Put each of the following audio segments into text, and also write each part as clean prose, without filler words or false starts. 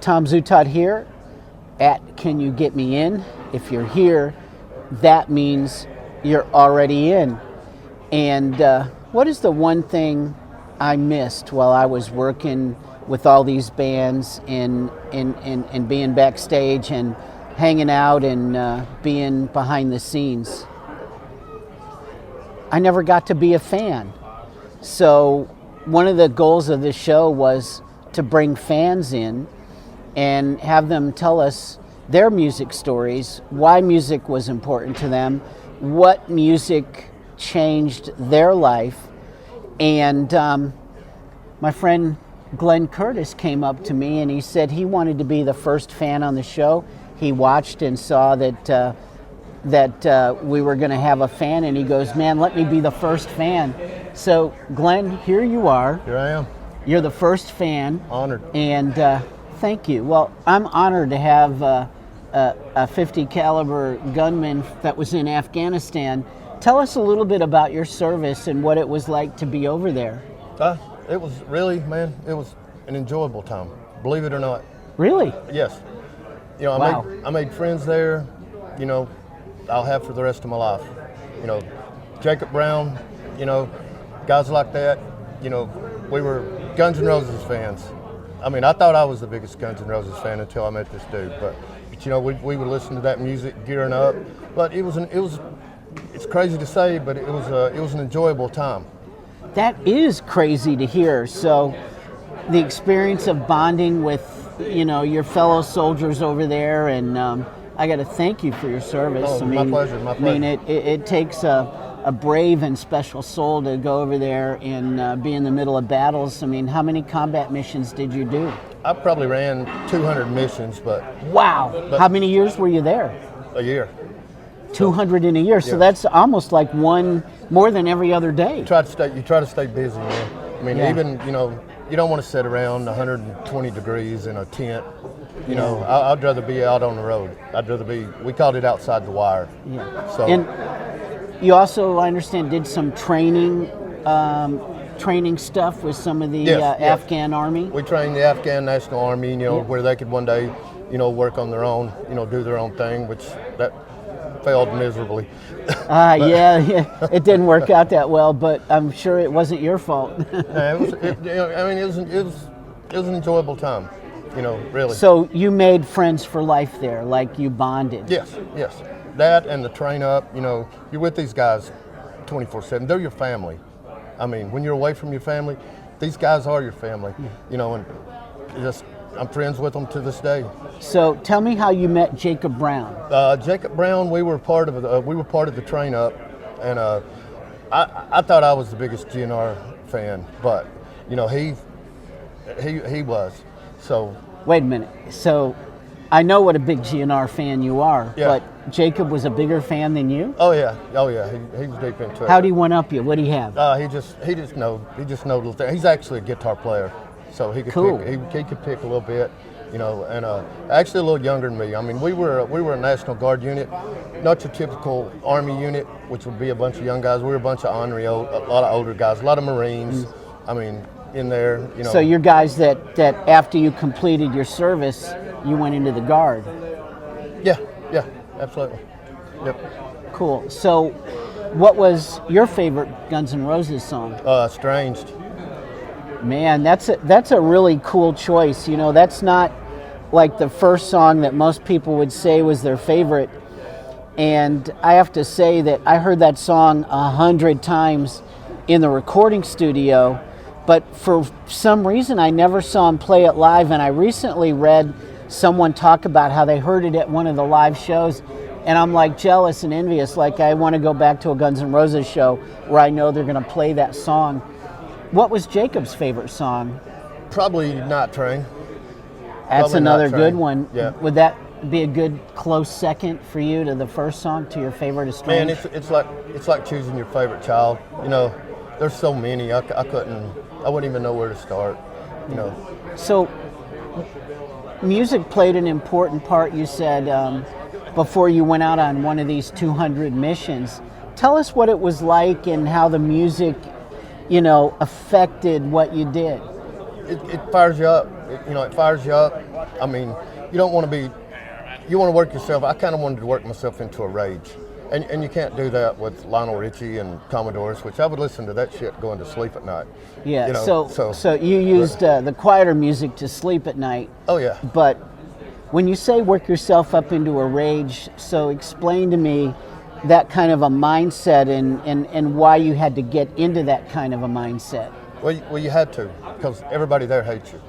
Tom Zutaut here at Can You Get Me In? If you're here, that means you're already in. And what is the one thing I missed while I was working with all these bands and being backstage and hanging out and being behind the scenes? I never got to be a fan. So one of the goals of this show was to bring fans in and have them tell us their music stories, why music was important to them, what music changed their life. And my friend Glenn Curtis came up to me and he said he wanted to be the first fan on the show. He watched and saw that we were going to have a fan, and he goes, "Man, let me be the first fan." So Glenn, here you are. Here I am. You're the first fan. Honored. And thank you. Well, I'm honored to have a 50 caliber gunman that was in Afghanistan. Tell us a little bit about your service and what it was like to be over there. It was really, man, it was an enjoyable time, believe it or not. Really? Yes. You know, Wow. I made friends there, you know, I'll have for the rest of my life. You know, Jacob Brown, you know, guys like that, you know, we were Guns N' Roses fans. I mean, I thought I was the biggest Guns N' Roses fan until I met this dude. But you know, we would listen to that music gearing up. But it's crazy to say, but it was an enjoyable time. That is crazy to hear. So the experience of bonding with, you know, your fellow soldiers over there, and I got to thank you for your service. Oh, my pleasure, my pleasure. I mean, it takes a brave and special soul to go over there and be in the middle of battles. I mean, how many combat missions did you do? I probably ran 200 missions, but Wow. How many years were you there? a year. 200 in a year. So Yeah. that's almost like one more than every other day. You try to stay busy, man. I mean, Yeah. even, you know, you don't want to sit around 120 degrees in a tent. You know, I'd rather be out on the road. We called it outside the wire. Yeah. So, And you also, I understand, did some training stuff with some of the Yes, yes. Afghan army. we trained the Afghan National Army, you know, Yeah. where they could one day, you know, work on their own, you know, do their own thing, which that failed miserably. Yeah, it didn't work out that well, but I'm sure it wasn't your fault. Yeah, it was an enjoyable time, you know, really. So you made friends for life there, like you bonded. Yes. That and the train up, you know, you're with these guys 24/7. They're your family. I mean, when you're away from your family, these guys are your family, you know, and I'm friends with them to this day. So tell me how you met Jacob Brown. Jacob Brown, we were part of the train up, and I thought I was the biggest GNR fan, but you know, he was. So Wait a minute. So I know what a big GNR fan you are, Yeah. but Jacob was a bigger fan than you? oh yeah, he was deep into it. How'd he one up you? What'd he have? He just know little things. He's actually a guitar player, so he could Cool. he could pick a little bit, you know, and actually a little younger than me. I mean, we were a National Guard unit, not your typical Army unit, which would be a bunch of young guys. We were a bunch of ornery, a lot of older guys, a lot of Marines. I mean, in there, you know. So you're guys that after you completed your service, you went into the Guard. Yeah, absolutely. Yep. Cool. So what was your favorite Guns N' Roses song? Estranged. Man, that's a really cool choice. You know, that's not like the first song that most people would say was their favorite. And I have to say that I heard that song 100 times in the recording studio, but for some reason I never saw him play it live. And I recently read someone talk about how they heard it at one of the live shows, and I'm like jealous and envious. Like, I want to go back to a Guns N' Roses show where I know they're going to play that song. What was Jacob's favorite song? Probably Night Train. That's Probably another Night good Train. one. Yeah. Would that be a good close second for you to the first song, to your favorite Man, Estranged? it's like choosing your favorite child. You know, there's so many. I wouldn't even know where to start. You know. So, music played an important part, you said, before you went out on one of these 200 missions. Tell us what it was like and how the music, you know, affected what you did. It fires you up. It fires you up. I mean, you don't want to be, you want to work yourself. I kind of wanted to work myself into a rage. And you can't do that with Lionel Richie and Commodores, which I would listen to that shit going to sleep at night. Yeah, You know, so you used the quieter music to sleep at night. Oh, yeah. But when you say work yourself up into a rage, so explain to me that kind of a mindset and why you had to get into that kind of a mindset. Well, you had to, because everybody there hates you.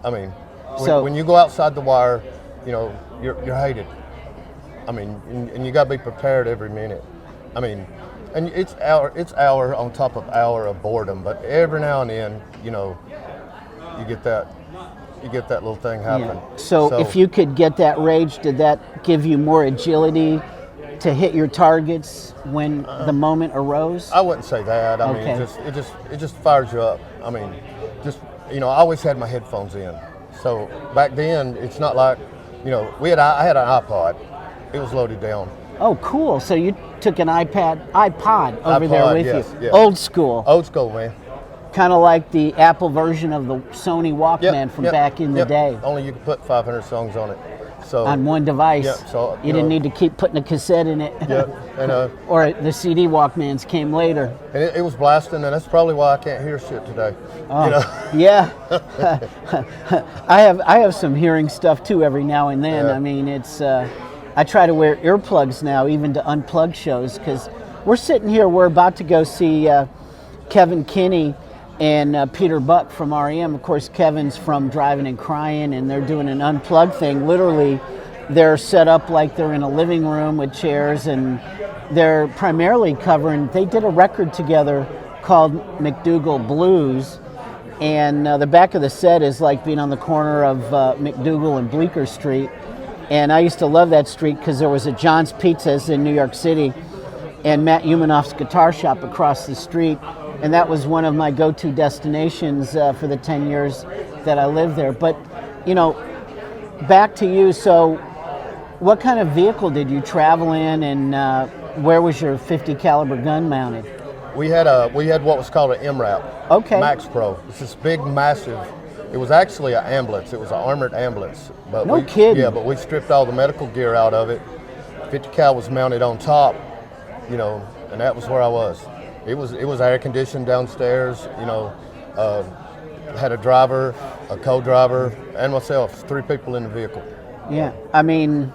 I mean, So- when you go outside the wire, you know, you're hated. I mean, and you got to be prepared every minute. I mean, and it's hour on top of hour of boredom, but every now and then, you know, you get that little thing happen. Yeah. So if you could get that rage, did that give you more agility to hit your targets when the moment arose? I wouldn't say that. I mean, Okay. it just fires you up. I mean, just, you know, I always had my headphones in. So back then, it's not like, you know, I had an iPod. It was loaded down. Oh, cool. So you took an iPod over there iPod, with yes, you. yeah. Old school. Old school, man. Kind of like the Apple version of the Sony Walkman from yep, back in the yep. day. Only you could put 500 songs on it. So On one device. Yeah, so, you you didn't know- need to keep putting a cassette in it. yeah, and Or the CD Walkmans came later. it was blasting, and that's probably why I can't hear shit today. Oh, You know? yeah. I have some hearing stuff too every now and then. Yeah. I mean, it's I try to wear earplugs now, even to unplug shows, because we're sitting here. We're about to go see Kevin Kinney and Peter Buck from REM. Of course, Kevin's from Driving and Crying, and they're doing an unplugged thing. Literally, they're set up like they're in a living room with chairs, and they're primarily covering. They did a record together called McDougal Blues. And the back of the set is like being on the corner of McDougal and Bleecker Street. And I used to love that street because there was a John's Pizzas in New York City and Matt Humanoff's guitar shop across the street. And that was one of my go-to destinations for the 10 years that I lived there. But, you know, back to you. So what kind of vehicle did you travel in, and where was your 50 caliber gun mounted? We had what was called an MRAP. Okay. Max Pro. It's this big, massive. It was actually an ambulance. It was an armored ambulance. But No kidding. Yeah, but we stripped all the medical gear out of it. 50 cal was mounted on top, you know, and that was where I was. It was air conditioned downstairs. You know, had a driver, a co-driver, and myself. 3 people in the vehicle. Yeah, I mean,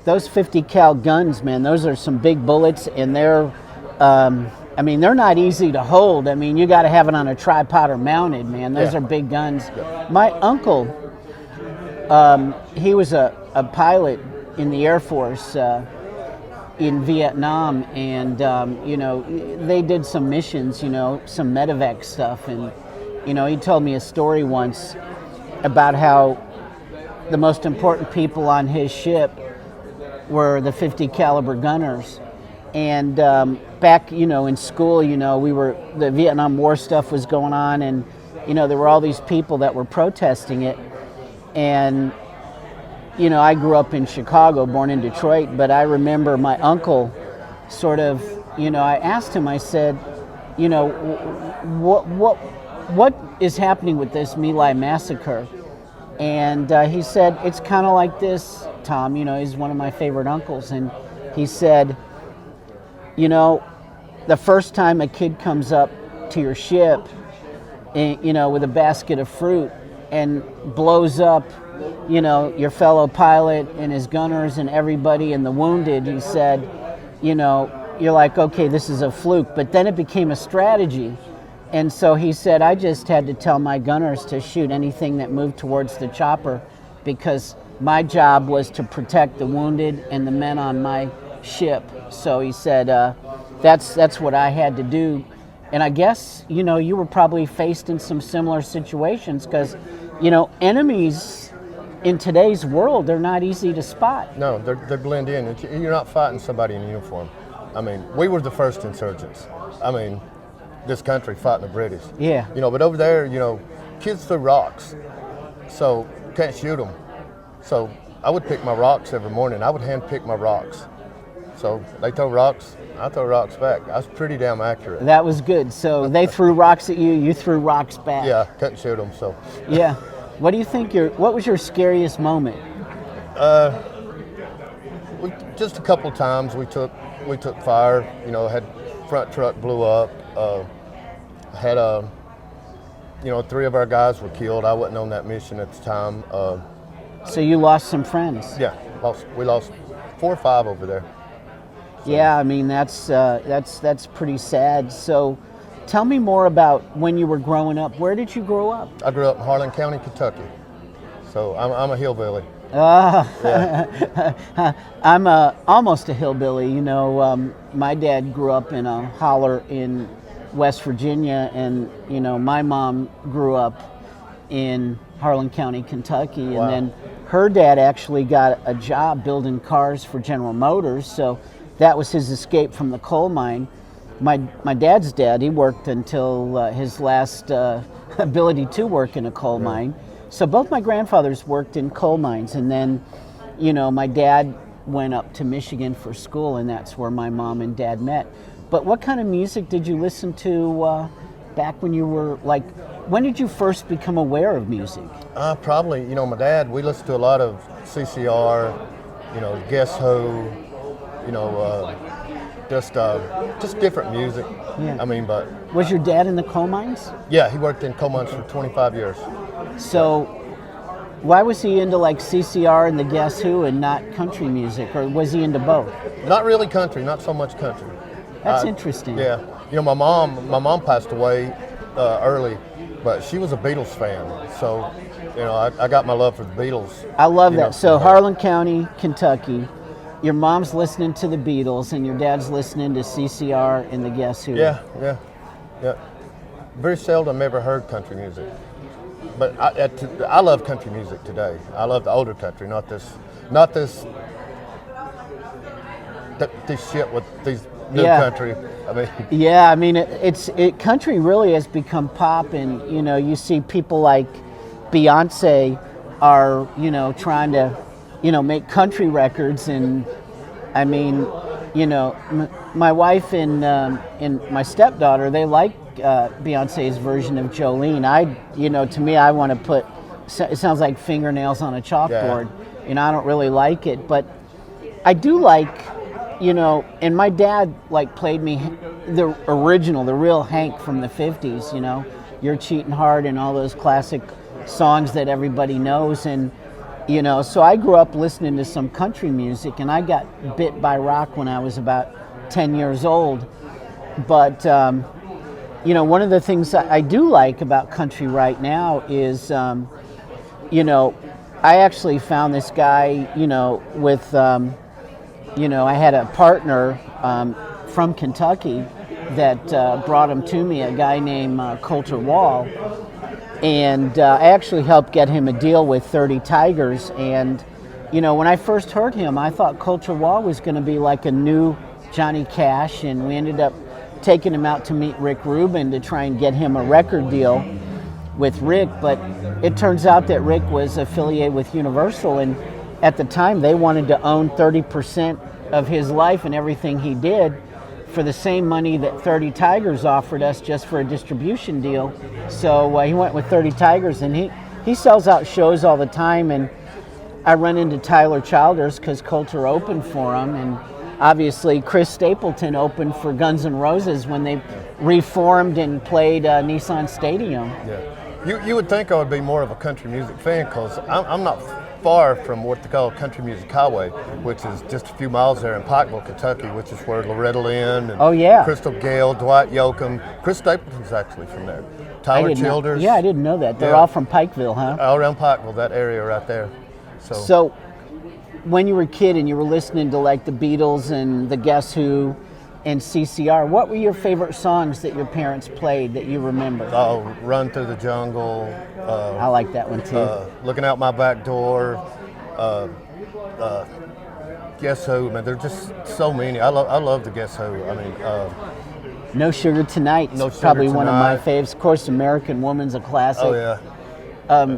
those 50 cal guns, man, those are some big bullets, and they're, I mean, they're not easy to hold. I mean, you got to have it on a tripod or mounted, man. Those Yeah. are big guns. My uncle, he was a pilot in the Air Force in Vietnam, and, you know, they did some missions, you know, some medevac stuff, and, you know, he told me a story once about how the most important people on his ship were the 50 caliber gunners. And back, you know, in school, you know, the Vietnam War stuff was going on, and, you know, there were all these people that were protesting it. And, you know, I grew up in Chicago, born in Detroit, but I remember my uncle sort of, you know, I asked him, I said, you know, what is happening with this My Lai massacre? And he said, it's kind of like this, Tom. You know, he's one of my favorite uncles. And he said, you know, the first time a kid comes up to your ship, you know, with a basket of fruit and blows up, you know, your fellow pilot and his gunners and everybody and the wounded, he said, you know, you're like, okay, this is a fluke. But then it became a strategy. And so he said, I just had to tell my gunners to shoot anything that moved towards the chopper, because my job was to protect the wounded and the men on my ship. So he said, that's what I had to do. And I guess, you know, you were probably faced in some similar situations, because, you know, enemies in today's world, they're not easy to spot. No, they blend in. You're not fighting somebody in uniform. I mean, we were the first insurgents. I mean, this country fighting the British. Yeah. You know, but over there, you know, kids throw rocks, so can't shoot them. So I would pick my rocks every morning. I would hand pick my rocks. So they throw rocks, I throw rocks back. I was pretty damn accurate. That was good. So they threw rocks at you, you threw rocks back. Yeah, couldn't shoot them. So Yeah. What do you think what was your scariest moment? Just a couple of times we took fire. You know, had front truck blew up. Had you know, 3 of our guys were killed. I wasn't on that mission at the time. So you lost some friends. Yeah, we lost 4 or 5 over there. Yeah, I mean that's pretty sad. So, tell me more about when you were growing up. Where did you grow up? I grew up in Harlan County, Kentucky. So I'm a hillbilly. I'm almost a hillbilly. You know, my dad grew up in a holler in West Virginia, and you know, my mom grew up in Harlan County, Kentucky, and Wow. then her dad actually got a job building cars for General Motors, so that was his escape from the coal mine. My dad's dad, he worked until his last ability to work in a coal mine. So both my grandfathers worked in coal mines, and then, you know, my dad went up to Michigan for school, and that's where my mom and dad met. But what kind of music did you listen to back when you were like? When did you first become aware of music? Probably, you know, my dad. We listened to a lot of CCR, you know, Guess Who, you know, just different music. Yeah. I mean, but Was your dad in the coal mines? yeah, he worked in coal mines for 25 years. So why was he into like CCR and the Guess Who and not country music, or was he into both? Not really country, not so much country. That's interesting. Yeah, you know, my mom passed away early, but she was a Beatles fan. So, you know, I got my love for the Beatles. I love you know, that. So from her. Harlan County, Kentucky, your mom's listening to the Beatles and your dad's listening to CCR and the Guess Who. Yeah. Very seldom ever heard country music, but I love country music today. I love the older country, not this shit with these new Yeah. country. I mean, Yeah, I mean country really has become pop, and you know, you see people like Beyonce are, you know, trying to, you know, make country records, and I mean, you know, my wife and my stepdaughter, they like Beyonce's version of Jolene. You know, to me, I want to put, it sounds like fingernails on a chalkboard. Yeah. You know, I don't really like it, but I do like, you know, and my dad like played me the original, the real Hank from the 50s, you know, You're Cheating Hard and all those classic songs that everybody knows. And, you know, so I grew up listening to some country music, and I got bit by rock when I was about 10 years old. But, you know, one of the things I do like about country right now is, you know, I actually found this guy, you know, with, you know, I had a partner from Kentucky that brought him to me, a guy named Colter Wall. And I actually helped get him a deal with 30 Tigers. And, you know, when I first heard him, I thought Colter Wall was going to be like a new Johnny Cash. And we ended up taking him out to meet Rick Rubin to try and get him a record deal with Rick. But it turns out that Rick was affiliated with Universal. And at the time, they wanted to own 30% of his life and everything he did for the same money that 30 Tigers offered us just for a distribution deal. So he went with 30 Tigers, and he sells out shows all the time. And I run into Tyler Childers because Colter opened for him, and obviously Chris Stapleton opened for Guns N' Roses when they reformed and played Nissan Stadium. yeah. You would think I would be more of a country music fan, because I'm not far from what they call Country Music Highway, which is just a few miles there in Pikeville, Kentucky, which is where Loretta Lynn and Oh, yeah. Crystal Gale, Dwight Yoakam, Chris Stapleton's actually from there. Tyler Childers. Yeah, I didn't know that. They're Yeah. all from Pikeville, huh? All around Pikeville, that area right there. So when you were a kid and you were listening to like the Beatles and the Guess Who and CCR, what were your favorite songs that your parents played that you remember? Run Through the Jungle. I like that one too. Looking Out My Back Door. Guess Who. Man, there's just so many. I love the Guess Who. I mean, No Sugar Tonight is No Sugar probably one of my Tonight. faves. Of course, American Woman's a classic. oh yeah.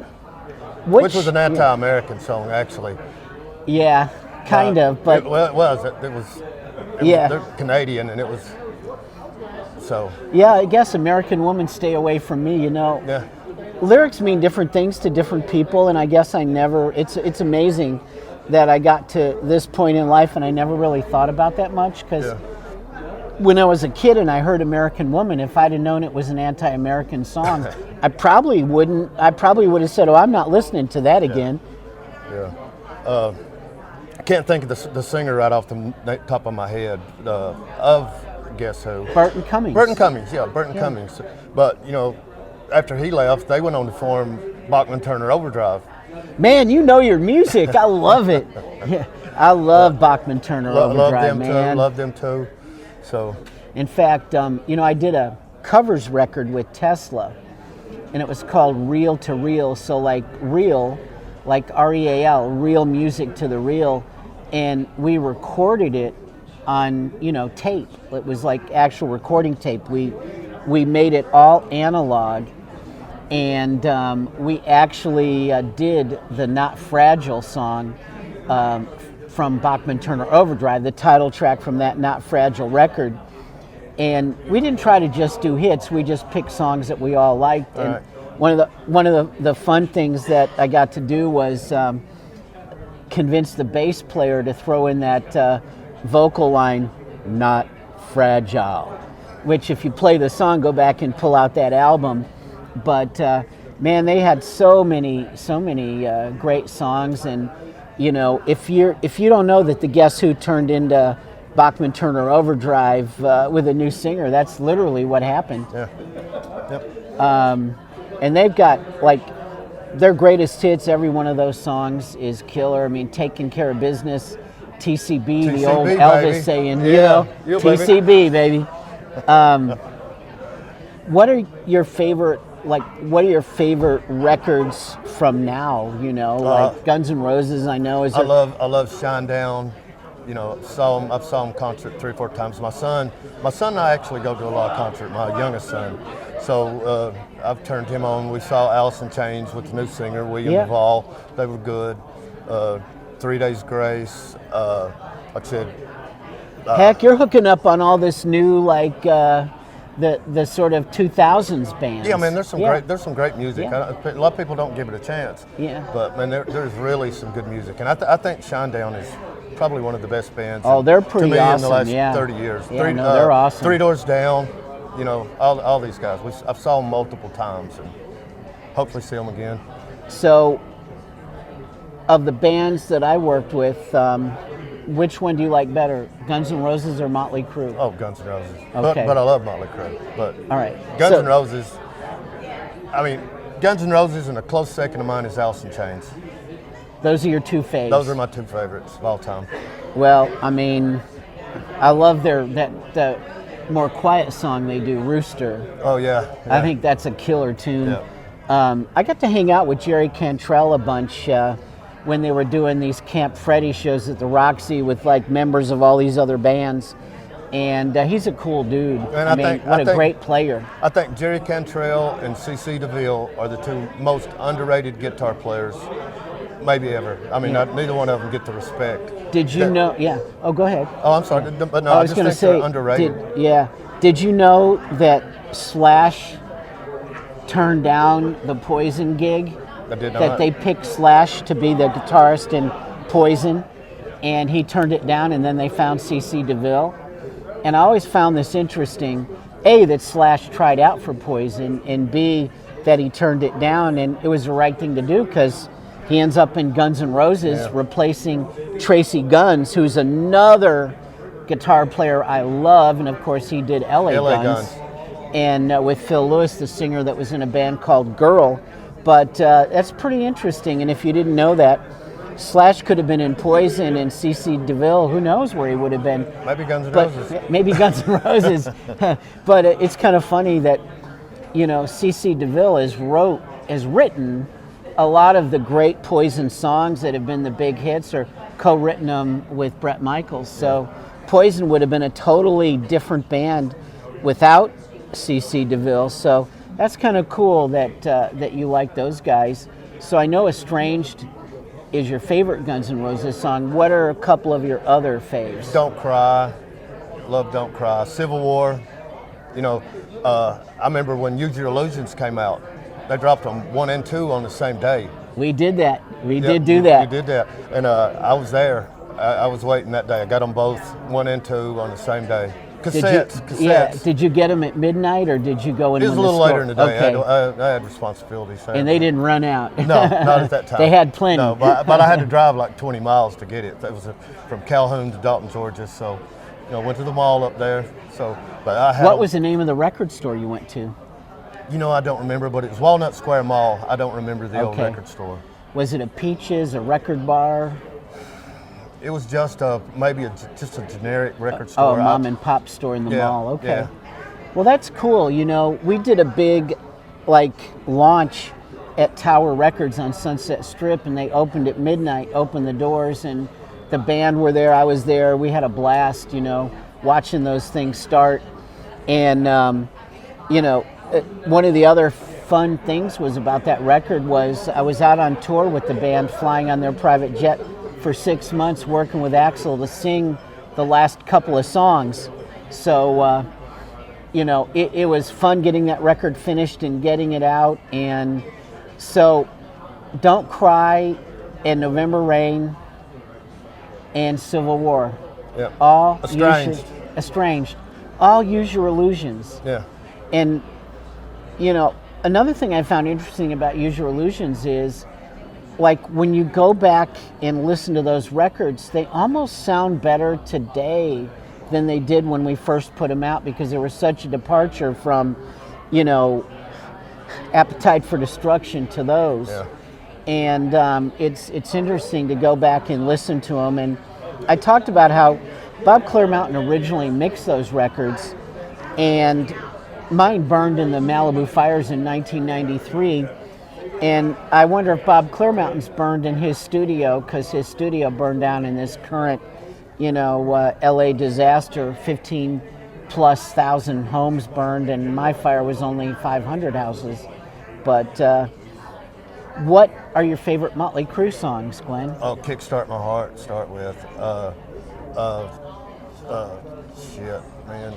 Which was an yeah, anti-American song, actually. yeah, kind of, but Well, it was. It was. Yeah. They're Canadian, and it was. So yeah, I guess American Woman, Stay Away From Me, you know. yeah. lyrics mean different things to different people, and I guess I never. It's amazing that I got to this point in life and I never really thought about that much, because Yeah. when I was a kid and I heard American Woman, if I'd have known it was an anti-American song, I probably would have said, "Oh, I'm not listening to that again." Yeah. I can't think of the singer right off the top of my head of Guess Who. Burton Cummings. Burton Cummings, yeah, Burton Cummings. But, after he left, they went on to form Bachman Turner Overdrive. Man, you know your music. I love it. Yeah, I love Bachman Turner Overdrive, man. Love them too. So, In fact, I did a covers record with Tesla, and it was called Reel to Reel. So like real, like REAL, real music to the real, and we recorded it on tape. It was like actual recording tape. We made it all analog, and we actually did the Not Fragile song from Bachman Turner Overdrive, the title track from that Not Fragile record. And we didn't try to just do hits. We just picked songs that we all liked. And right. one of the fun things that I got to do was convince the bass player to throw in that vocal line, "Not Fragile," which if you play the song, go back and pull out that album. But man, they had so many great songs. And if you don't know that the Guess Who turned into Bachman Turner Overdrive with a new singer, that's literally what happened. yeah. Yep. And they've got their greatest hits. Every one of those songs is killer. I mean, Taking Care of Business, TCB, the old TCB, Elvis baby. saying, Yeah, you baby. TCB, baby. What are your favorite records from now? Like Guns N' Roses, I know. I love Shinedown. I've saw him concert 3 or 4 times. My son and I actually go to a lot of concerts, my youngest son. So I've turned him on. We saw Alice in Chains with the new singer, William Duvall. They were good. 3 Days Grace. Like I said. Heck, you're hooking up on all this new the sort of 2000s bands. Yeah, man, there's some great music. Yeah. A lot of people don't give it a chance. Yeah. But man, there's really some good music, and I think Shinedown is probably one of the best bands. Oh, they're pretty to me awesome. in the last yeah. 30 years. Yeah, they're awesome. 3 Doors Down. All these guys. I've saw them multiple times, and hopefully see them again. So, of the bands that I worked with, which one do you like better, Guns N' Roses or Motley Crue? Oh, Guns N' Roses. Okay. But I love Motley Crue. But All right. Guns N' Roses. I mean, Guns N' Roses, and a close second of mine is Alice in Chains. Those are your two faves. Those are my 2 favorites of all time. Well, I mean, I love the more quiet song they do, Rooster. Oh yeah. I think that's a killer tune. Yeah. I got to hang out with Jerry Cantrell a bunch when they were doing these Camp Freddy shows at the Roxy with members of all these other bands, and he's a cool dude. And I mean, what a great player. I think Jerry Cantrell and CC DeVille are the 2 most underrated guitar players maybe ever. I mean, neither one of them get the respect. Did you know? Yeah. Oh, go ahead. Oh, I'm sorry, but no, I I was just going to think say, they're underrated. Did you know that Slash turned down the Poison gig? I did That not. they picked Slash to be the guitarist in Poison, and he turned it down, and then they found CC DeVille. And I always found this interesting, A, that Slash tried out for Poison, and B, that he turned it down, and it was the right thing to do, because he ends up in Guns N' Roses replacing Tracy Guns, who's another guitar player I love, and of course he did LA Guns. And with Phil Lewis, the singer that was in a band called Girl. But that's pretty interesting, and if you didn't know that, Slash could have been in Poison, and CC DeVille, who knows where he would have been. Maybe Guns N' Roses. Maybe Guns N' Roses. But it's kind of funny that, CC DeVille has written a lot of the great Poison songs that have been the big hits, or co-written them with Bret Michaels. So Poison would have been a totally different band without CC DeVille. So that's kind of cool that you like those guys. So I know Estranged is your favorite Guns N' Roses song. What are a couple of your other faves? Don't Cry. Love Don't Cry. Civil War. I remember when Use Your Illusions came out. they dropped them 1 and 2 on the same day. We did that. We Yep, did do you that. did that, and I was there. I was waiting that day. I got them both 1 and 2 on the same day. Cassettes. Yeah. Did you get them at midnight or did you go in? It was when a little the store? later in the day. Okay. I had responsibilities. And they didn't run out. No, not at that time. They had plenty. No, but I had to drive like 20 miles to get it. That was from Calhoun to Dalton, Georgia. So, went to the mall up there. So, but I had. What was the name of the record store you went to? I don't remember, but it was Walnut Square Mall. I don't remember the old Okay. record store. Was it a Peaches, a record bar? It was just just a generic record Oh, store. a mom and pop store in the Yeah, mall. Okay. yeah. Well, that's cool. We did a big, launch at Tower Records on Sunset Strip, and they opened at midnight, opened the doors, and the band were there. I was there. We had a blast, watching those things start. And, one of the other fun things was about that record was I was out on tour with the band, flying on their private jet for 6 months, working with Axl to sing the last couple of songs. So, it was fun getting that record finished and getting it out. And so, Don't Cry and November Rain and Civil War. Yeah. All Estranged. All Use Your Illusions. Yeah. And, another thing I found interesting about Use Your Illusions is, when you go back and listen to those records, they almost sound better today than they did when we first put them out, because there was such a departure from, Appetite for Destruction to those. Yeah. And it's interesting to go back and listen to them. And I talked about how Bob Clearmountain originally mixed those records, and mine burned in the Malibu fires in 1993. And I wonder if Bob Clearmountain's burned in his studio, because his studio burned down in this current, LA disaster. 15,000+ homes burned, and my fire was only 500 houses. But what are your favorite Motley Crue songs, Glenn? Oh, Kickstart My Heart, start with. Shit, man.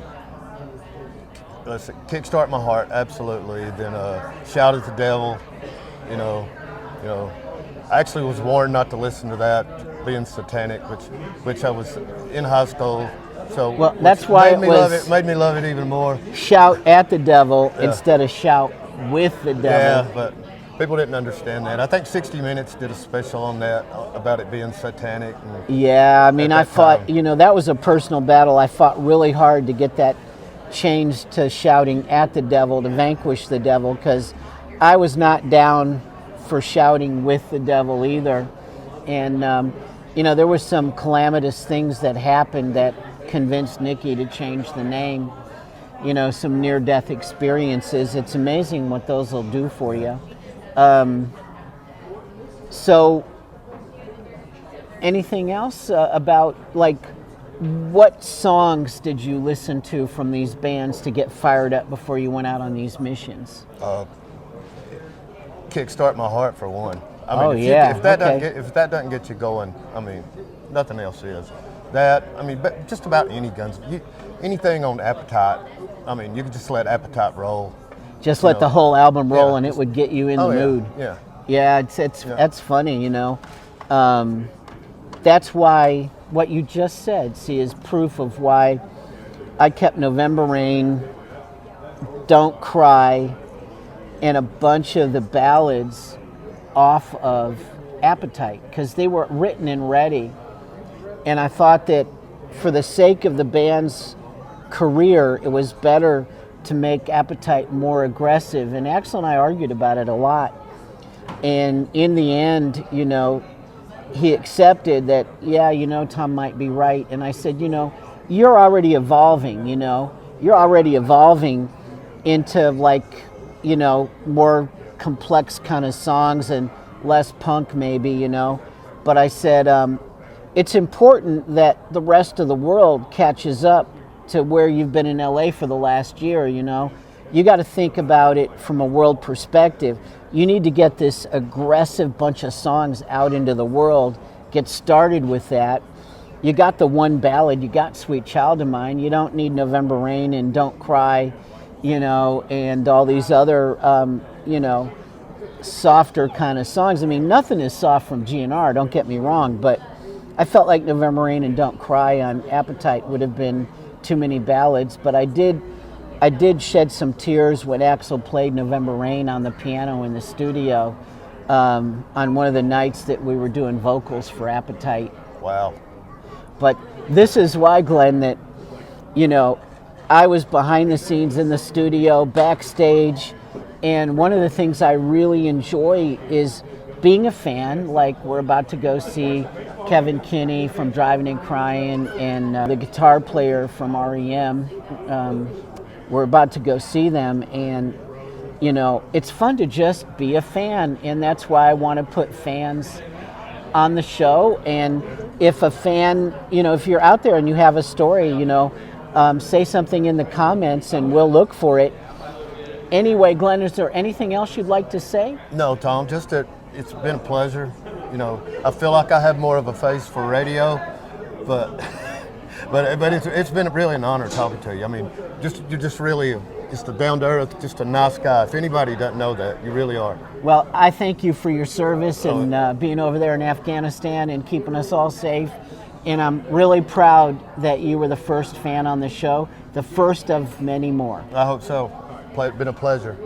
Let's see. Kickstart My Heart, absolutely. Then Shout at the Devil, I actually was warned not to listen to that, being satanic, which I was in high school. So well, that's why made me love it even more. Shout at the Devil instead of Shout with the Devil. Yeah, but people didn't understand that. I think 60 Minutes did a special on that, about it being satanic. Yeah, I mean, I fought, that was a personal battle. I fought really hard to get that changed to shouting at the devil, to vanquish the devil, because I was not down for shouting with the devil either. And, there were some calamitous things that happened that convinced Nikki to change the name. Some near-death experiences. It's amazing what those will do for you. So, anything else about, what songs did you listen to from these bands to get fired up before you went out on these missions? Kickstart My Heart, for one. If that doesn't get you going, nothing else is. But just about any Guns, anything on Appetite. You could just let Appetite roll. Just let the whole album roll, and it would get you in the mood. Yeah. Yeah, that's funny. That's why what you just said, is proof of why I kept November Rain, Don't Cry, and a bunch of the ballads off of Appetite, because they were written and ready. And I thought that for the sake of the band's career, it was better to make Appetite more aggressive. And Axl and I argued about it a lot. And in the end, he accepted that, Tom might be right. And I said, you're already evolving, You're already evolving into more complex kind of songs and less punk maybe, But I said, it's important that the rest of the world catches up to where you've been in LA for the last year, You got to think about it from a world perspective. You need to get this aggressive bunch of songs out into the world, get started with that. You got the one ballad, you got Sweet Child of Mine. You don't need November Rain and Don't Cry, and all these other, softer kind of songs. I mean, nothing is soft from GNR, don't get me wrong, but I felt like November Rain and Don't Cry on Appetite would have been too many ballads, but I did shed some tears when Axl played November Rain on the piano in the studio on one of the nights that we were doing vocals for Appetite. Wow. But this is why, Glenn, that, you know, I was behind the scenes in the studio, backstage, and one of the things I really enjoy is being a fan. Like, we're about to go see Kevin Kinney from Driving and Crying and the guitar player from REM. We're about to go see them, and you know, it's fun to just be a fan, and that's why I want to put fans on the show. And if a fan, you know, if you're out there and you have a story, you know, say something in the comments and we'll look for it. Anyway, Glenn, is there anything else you'd like to say? No, Tom, just that it's been a pleasure. You know, I feel like I have more of a face for radio, but it's been really an honor talking to you. I mean, you're just really just a down to earth, just a nice guy. If anybody doesn't know that, you really are. Well, I thank you for your service and being over there in Afghanistan and keeping us all safe. And I'm really proud that you were the first fan on the show, the first of many more. I hope so. It's been a pleasure.